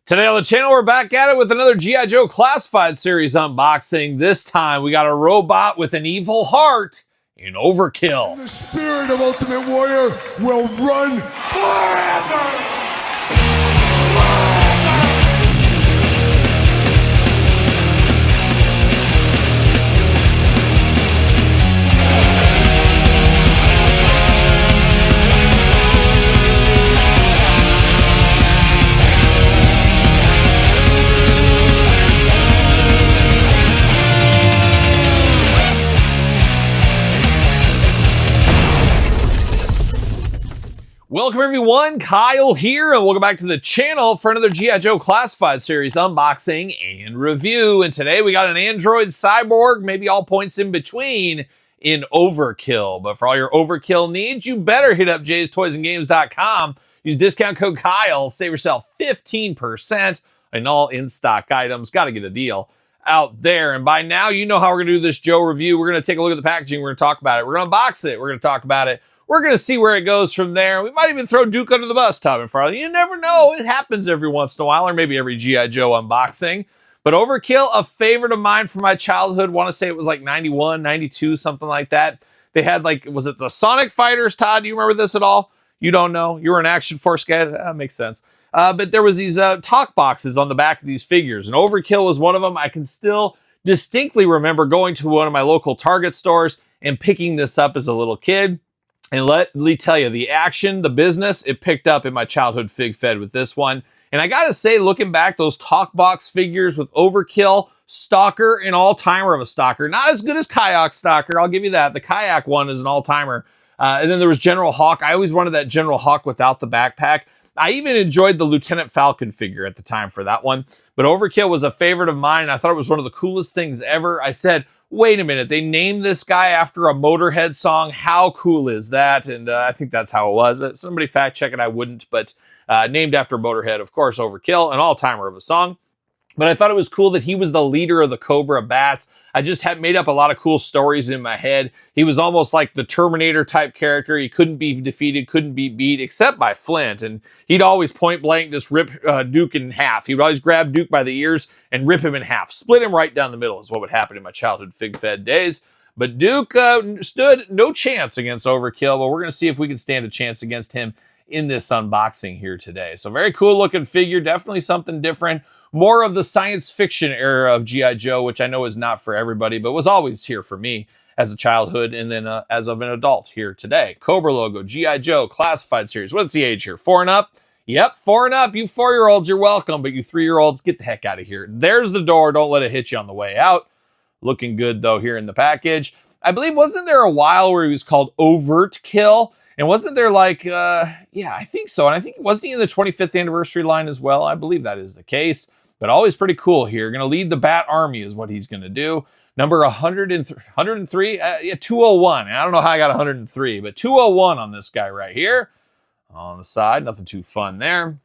Today on the channel, we're back at it with another G.I. Joe Classified series unboxing. This time, we got a robot with an evil heart in Overkill. And the spirit of Ultimate Warrior will run forever! Welcome everyone, Kyle here, and welcome back to the channel for another G.I. Joe Classified series unboxing and review. And today we got an android cyborg, maybe all points in between, in Overkill. But for all your Overkill needs, you better hit up jaystoysandgames.com. Use discount code Kyle, save yourself 15% on all in-stock items. Got to get a deal out there. And by now, you know how we're going to do this Joe review. We're going to take a look at the packaging. We're going to talk about it. We're going to unbox it. We're going to talk about it. We're going to see where it goes from there. We might even throw Duke under the bus, Tom and Farley. You never know. It happens every once in a while, or maybe every G.I. Joe unboxing. But Overkill, a favorite of mine from my childhood. Want to say it was like 91, 92, something like that. They had like, was it the Sonic Fighters, Todd? Do you remember this at all? You don't know? You were an Action Force guy? That makes sense. But there was these talk boxes on the back of these figures. And Overkill was one of them. I can still distinctly remember going to one of my local Target stores and picking this up as a little kid. And let me tell you, the action, the business, it picked up in my childhood fig fed with this one. And I gotta say, looking back, those talk box figures with Overkill, Stalker, an all-timer of a Stalker. Not as good as Kayak Stalker, I'll give you that. The Kayak one is an all-timer. And then there was General Hawk. I always wanted that General Hawk without the backpack. I even enjoyed the Lieutenant Falcon figure at the time for that one. But Overkill was a favorite of mine. I thought it was one of the coolest things ever. I said, wait a minute, they named this guy after a Motorhead song. How cool is that? And I think that's how it was. Somebody fact check it, I wouldn't, but named after Motorhead, of course, Overkill, an all-timer of a song. But I thought it was cool that he was the leader of the Cobra Bats. I just had made up a lot of cool stories in my head. He was almost like the Terminator type character. He couldn't be defeated, couldn't be beat, except by Flint. And he'd always point blank just rip Duke in half. He would always grab Duke by the ears and rip him in half. Split him right down the middle is what would happen in my childhood fig-fed days. But Duke stood no chance against Overkill, but we're going to see if we can stand a chance against him in this unboxing here today. So very cool looking figure, definitely something different. More of the science fiction era of G.I. Joe, which I know is not for everybody, but was always here for me as a childhood and then as of an adult here today. Cobra logo, G.I. Joe, Classified series. What's the age here? 4 and up? Yep, 4 and up. You 4-year-olds, you're welcome, but you 3-year-olds, get the heck out of here. There's the door. Don't let it hit you on the way out. Looking good, though, here in the package. I believe, wasn't there a while where he was called Overkill? And wasn't there like, yeah, I think so. And I think, wasn't he in the 25th anniversary line as well? I believe that is the case. But always pretty cool here. Going to lead the Bat Army is what he's going to do. Number 103, yeah, 201. I don't know how I got 103, but 201 on this guy right here. On the side, nothing too fun there.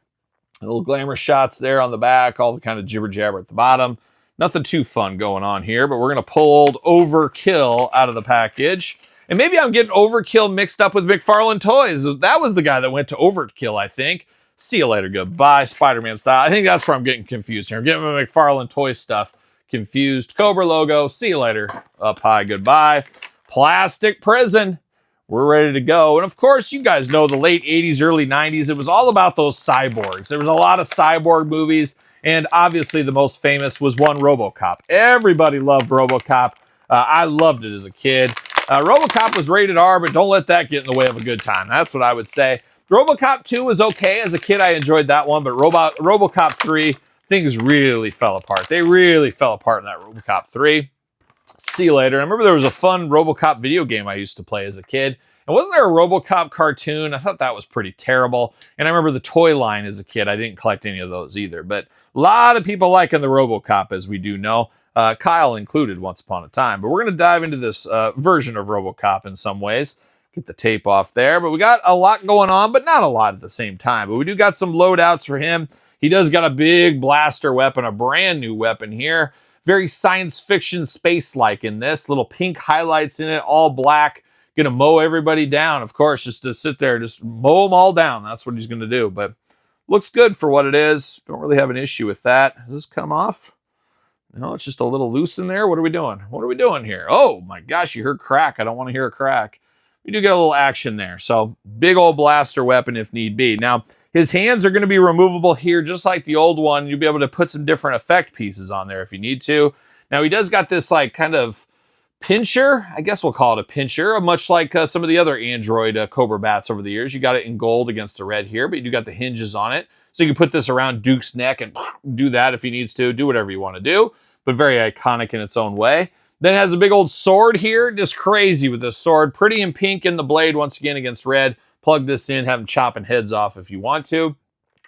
Little glamour shots there on the back, all the kind of jibber jabber at the bottom. Nothing too fun going on here, but we're going to pull old Overkill out of the package. And maybe I'm getting Overkill mixed up with McFarlane Toys. That was the guy that went to Overkill, I think. See you later, goodbye, Spider-Man style. I think that's where I'm getting confused here. I'm getting my McFarlane Toy stuff confused. Cobra logo, see you later, up high, goodbye. Plastic Prison, we're ready to go. And of course, you guys know the late 80s, early 90s, it was all about those cyborgs. There was a lot of cyborg movies, and obviously the most famous was one, RoboCop. Everybody loved RoboCop. I loved it as a kid. RoboCop was rated R, but don't let that get in the way of a good time. That's what I would say. RoboCop 2 was okay. As a kid, I enjoyed that one, but RoboCop 3, things really fell apart. They really fell apart in that RoboCop 3. See you later. I remember there was a fun RoboCop video game I used to play as a kid. And wasn't there a RoboCop cartoon? I thought that was pretty terrible. And I remember the toy line as a kid. I didn't collect any of those either. But a lot of people liking the RoboCop, as we do know. Kyle included once upon a time. But we're going to dive into this version of RoboCop in some ways. Get the tape off there. But we got a lot going on, but not a lot at the same time. But we do got some loadouts for him. He does got a big blaster weapon, a brand new weapon here. Very science fiction space-like in this. Little pink highlights in it, all black. Gonna mow everybody down, of course, just to sit there, just mow them all down. That's what he's gonna do. But Looks good for what it is. Don't really have an issue with that. Does this come off? No, it's just a little loose in there. What are we doing? What are we doing here? Oh my gosh, you heard crack. I don't want to hear a crack. We do get a little action there. So big old blaster weapon if need be. Now, his hands are going to be removable here, just like the old one. You'll be able to put some different effect pieces on there if you need to. Now, he does got this like kind of pincher. I guess we'll call it a pincher, much like some of the other Android Cobra bats over the years. You got it in gold against the red here, but you do got the hinges on it. So you can put this around Duke's neck and do that if he needs to. Do whatever you want to do, but very iconic in its own way. Then it has a big old sword here. Just crazy with this sword. Pretty in pink in the blade once again against red. Plug this in, have him chopping heads off if you want to.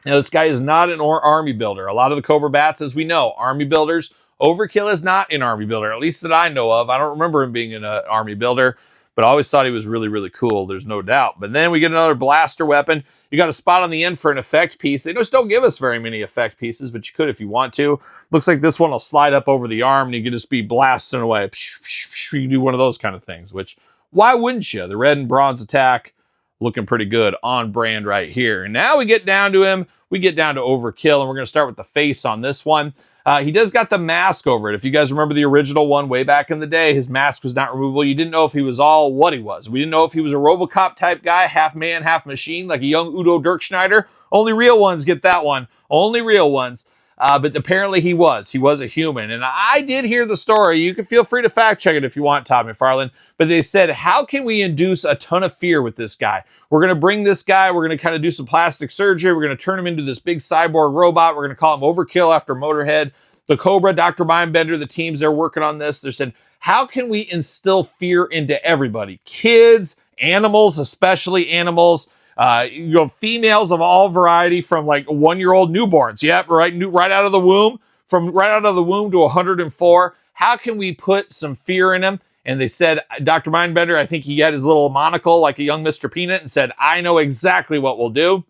Now, this guy is not an army builder. A lot of the Cobra bats, as we know, army builders. Overkill is not an army builder, at least that I know of. I don't remember him being an army builder, but I always thought he was really, really cool. There's no doubt. But then we get another blaster weapon. You got a spot on the end for an effect piece. They just don't give us very many effect pieces, but you could if you want to. Looks like this one will slide up over the arm, and you can just be blasting away. You can do one of those kind of things, which, why wouldn't you? The red and bronze attack looking pretty good on brand right here. And now we get down to him. We get down to Overkill, and we're going to start with the face on this one. He does got the mask over it. If you guys remember the original one way back in the day, his mask was not removable. You didn't know if he was all what he was. We didn't know if he was a RoboCop type guy, half man, half machine, like a young Udo Dirkschneider. Only real ones get that one. Only real ones. But apparently he was. He was a human. And I did hear the story. You can feel free to fact check it if you want, Todd McFarlane. But they said, how can we induce a ton of fear with this guy? We're going to bring this guy. We're going to kind of do some plastic surgery. We're going to turn him into this big cyborg robot. We're going to call him Overkill after Motorhead. The Cobra, Dr. Mindbender, the teams, they're working on this. They're saying, how can we instill fear into everybody? Kids, animals, especially animals. Females of all variety from like 1-year-old newborns. Yep, right out of the womb, from right out of the womb to 104. How can we put some fear in them? And they said, Dr. Mindbender, I think he had his little monocle like a young Mr. Peanut and said, I know exactly what we'll do.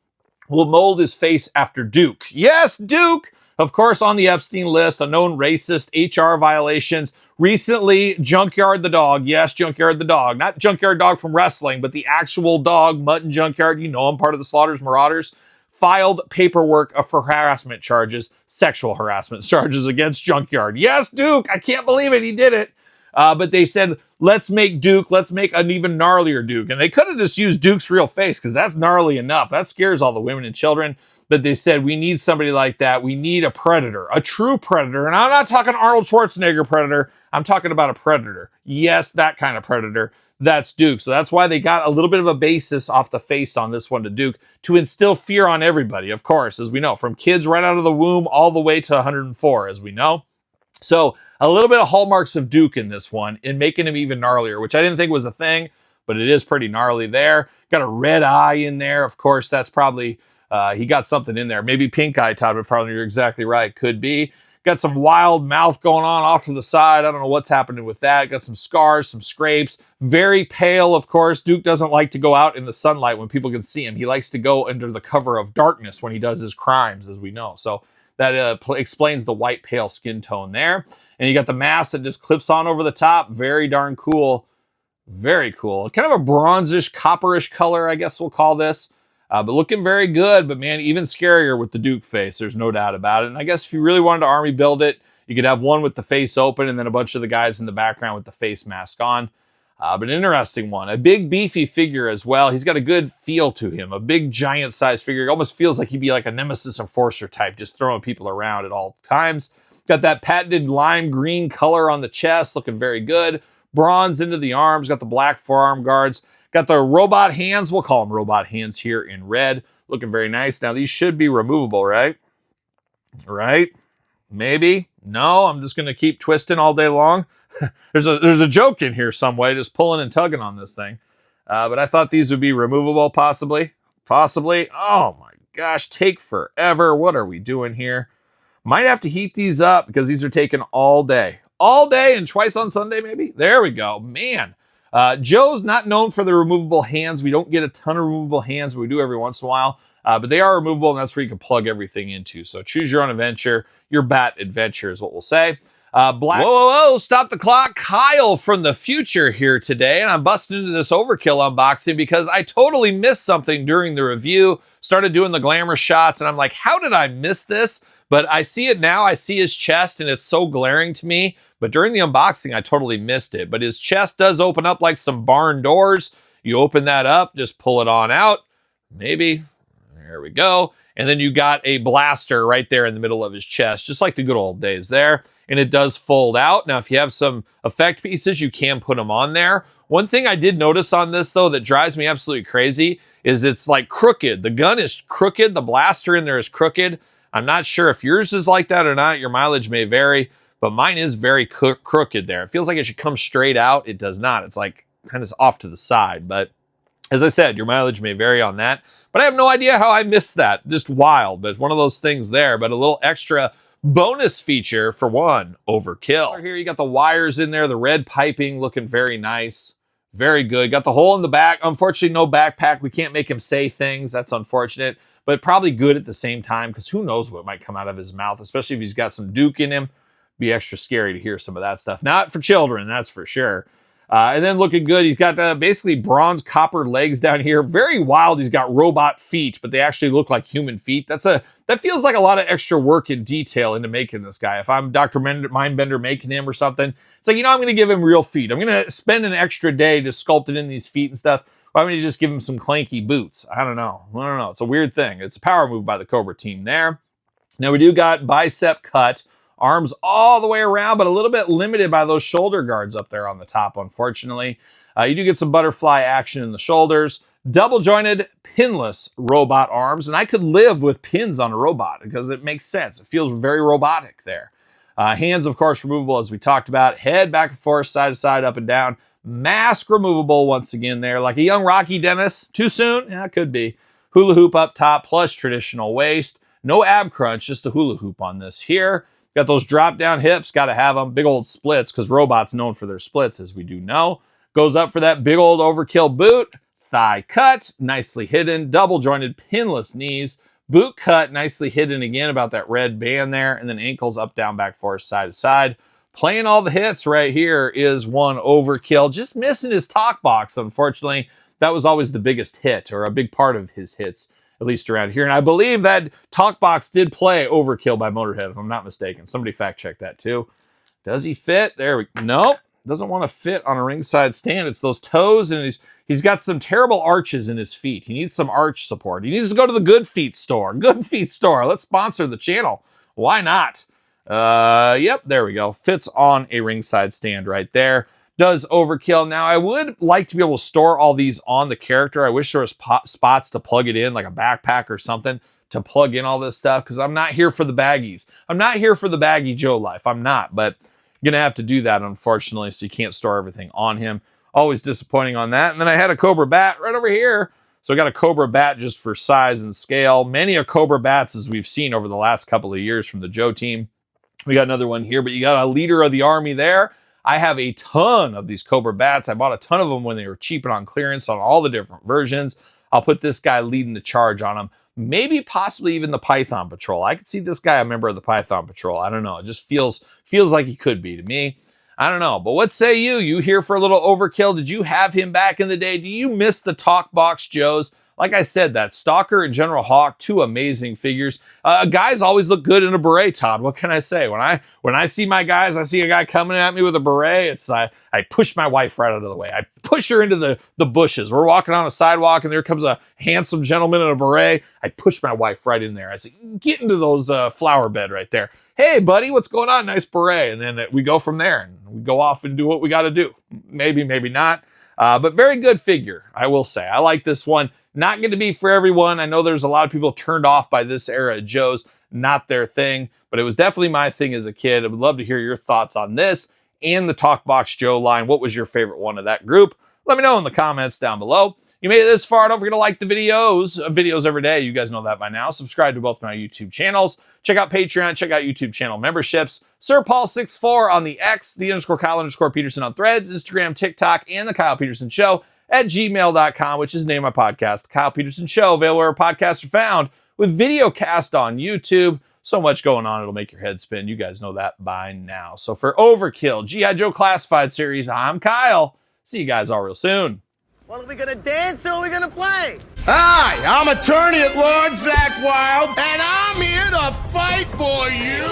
We'll mold his face after Duke. Yes, Duke! Of course, on the Epstein list, a known racist, HR violations. Recently, Junkyard the dog. Yes, Junkyard the dog. Not Junkyard Dog from wrestling, but the actual dog, Mutton Junkyard. You know him, part of the Slaughters Marauders. Filed paperwork for harassment charges, sexual harassment charges against Junkyard. Yes, Duke. I can't believe it. He did it. But they said, let's make an even gnarlier Duke. And they could have just used Duke's real face because that's gnarly enough. That scares all the women and children. But they said, we need somebody like that. We need a predator, a true predator. And I'm not talking Arnold Schwarzenegger predator. I'm talking about a predator. Yes, that kind of predator. That's Duke. So that's why they got a little bit of a basis off the face on this one to Duke to instill fear on everybody, of course, as we know, from kids right out of the womb all the way to 104, as we know. So a little bit of hallmarks of Duke in this one in making him even gnarlier, which I didn't think was a thing, but it is pretty gnarly there. Got a red eye in there. Of course, that's probably, he got something in there. Maybe pink eye, Todd McFarlane, you're exactly right. Could be. Got some wild mouth going on off to the side. I don't know what's happening with that. Got some scars, some scrapes. Very pale, of course. Duke doesn't like to go out in the sunlight when people can see him. He likes to go under the cover of darkness when he does his crimes, as we know. So that explains the white pale skin tone there. And you got the mask that just clips on over the top. Very darn cool. Very cool. Kind of a bronzish, copperish color, I guess we'll call this. But looking very good, but man, even scarier with the Duke face. There's no doubt about it. And I guess if you really wanted to army build it, you could have one with the face open and then a bunch of the guys in the background with the face mask on. But an interesting one. A big, beefy figure as well. He's got a good feel to him. A big, giant-sized figure. It almost feels like he'd be like a Nemesis Enforcer type, just throwing people around at all times. Got that patented lime green color on the chest, looking very good. Bronze into the arms. Got the black forearm guards. Got the robot hands. We'll call them robot hands here in red. Looking very nice. Now, these should be removable, right? Right? Maybe. No, I'm just going to keep twisting all day long. There's a joke in here some way, just pulling and tugging on this thing. But I thought these would be removable, possibly. Possibly. Oh, my gosh. Take forever. What are we doing here? Might have to heat these up because these are taking all day. All day and twice on Sunday, maybe? There we go. Man. Joe's not known for the removable hands. We don't get a ton of removable hands, but we do every once in a while. But they are removable, and that's where you can plug everything into. So choose your own adventure. Your bat adventure is what we'll say. Black. Whoa, stop the clock. Kyle from the future here today, and I'm busting into this Overkill unboxing because I totally missed something during the review. Started doing the glamour shots, and I'm like, how did I miss this? But I see it now. I see his chest, and it's so glaring to me. But during the unboxing, I totally missed it. But his chest does open up like some barn doors. You open that up, just pull it on out. Maybe. There we go. And then you got a blaster right there in the middle of his chest, just like the good old days there. And it does fold out. Now, if you have some effect pieces, you can put them on there. One thing I did notice on this, though, that drives me absolutely crazy is it's like crooked. The gun is crooked. The blaster in there is crooked. I'm not sure if yours is like that or not. Your mileage may vary, but mine is very crooked there. It feels like it should come straight out. It does not. It's like kind of off to the side. But as I said, your mileage may vary on that. But I have no idea how I missed that. Just wild. But one of those things there. But a little extra bonus feature for one, Overkill. Here you got the wires in there, the red piping looking very nice. Very good. Got the hole in the back. Unfortunately, no backpack. We can't make him say things. That's unfortunate. But probably good at the same time because who knows what might come out of his mouth, especially if he's got some Duke in him. Be extra scary to hear some of that stuff. Not for children, that's for sure. And then looking good, he's got basically bronze copper legs down here. Very wild. He's got robot feet, but they actually look like human feet. That feels like a lot of extra work and detail into making this guy. If I'm Dr. Mindbender making him or something, it's like, I'm going to give him real feet. I'm going to spend an extra day to sculpt it in these feet and stuff. Why don't you just give him some clanky boots? I don't know. It's a weird thing. It's a power move by the Cobra team there. Now we do got bicep cut. Arms all the way around, but a little bit limited by those shoulder guards up there on the top, unfortunately. You do get some butterfly action in the shoulders. Double jointed, pinless robot arms. And I could live with pins on a robot because it makes sense. It feels very robotic there. Hands, of course, removable as we talked about. Head back and forth, side to side, up and down. Mask removable once again there. Like a young Rocky Dennis. Too soon? Yeah, it could be. Hula hoop up top plus traditional waist. No ab crunch, just a hula hoop on this here. Got those drop down hips, got to have them. Big old splits, because robots known for their splits, as we do know. Goes up for that big old Overkill boot. Thigh cut, nicely hidden. Double jointed, pinless knees. Boot cut, nicely hidden again about that red band there. And then ankles up, down, back, forth, side to side. Playing all the hits right here is one Overkill. Just missing his talk box, unfortunately. That was always the biggest hit, or a big part of his hits, at least around here. And I believe that Talkbox did play Overkill by Motorhead, if I'm not mistaken. Somebody fact check that too. Does he fit? There we go. Nope. Doesn't want to fit on a ringside stand. It's those toes, and he's got some terrible arches in his feet. He needs some arch support. He needs to go to the Good Feet store. Good Feet store. Let's sponsor the channel. Why not? Yep, there we go. Fits on a ringside stand right there. Does Overkill. Now, I would like to be able to store all these on the character. I wish there was spots to plug it in, like a backpack or something, to plug in all this stuff, because I'm not here for the baggies. I'm not here for the baggy Joe life. I'm not, but you're going to have to do that, unfortunately, so you can't store everything on him. Always disappointing on that. And then I had a Cobra bat right over here. So I got a Cobra bat just for size and scale. Many a Cobra bats, as we've seen over the last couple of years from the Joe team. We got another one here, but you got a leader of the army there. I have a ton of these Cobra bats. I bought a ton of them when they were cheap and on clearance on all the different versions. I'll put this guy leading the charge on them. Maybe possibly even the Python Patrol. I could see this guy a member of the Python Patrol. I don't know. It just feels like he could be to me. I don't know. But what say you? You here for a little Overkill? Did you have him back in the day? Do you miss the Talk Box Joes? Like I said, that Stalker and General Hawk, two amazing figures. Guys always look good in a beret, Todd. What can I say? When I see my guys, I see a guy coming at me with a beret, I push my wife right out of the way. I push her into the bushes. We're walking on a sidewalk, and there comes a handsome gentleman in a beret. I push my wife right in there. I say, get into those flower bed right there. Hey, buddy, what's going on? Nice beret. And then we go from there, and we go off and do what we got to do. Maybe, maybe not. But very good figure, I will say. I like this one. Not going to be for everyone. I know there's a lot of people turned off by this era of Joe's. Not their thing, but it was definitely my thing as a kid. I would love to hear your thoughts on this and the Talkbox Joe line. What was your favorite one of that group? Let me know in the comments down below. You made it this far. Don't forget to like the videos every day. You guys know that by now. Subscribe to both my YouTube channels. Check out Patreon. Check out YouTube channel memberships. Sir Paul64 on the X, the _Kyle_Peterson on Threads, Instagram, TikTok, and the Kyle Peterson Show at gmail.com, which is the name of my podcast, The Kyle Peterson Show, available where podcasts are found, with video cast on YouTube. So much going on, it'll make your head spin. You guys know that by now. So for Overkill, G.I. Joe Classified Series, I'm Kyle. See you guys all real soon. Well, are we gonna dance or are we gonna play? Hi, I'm attorney at law Zach Wild, and I'm here to fight for you.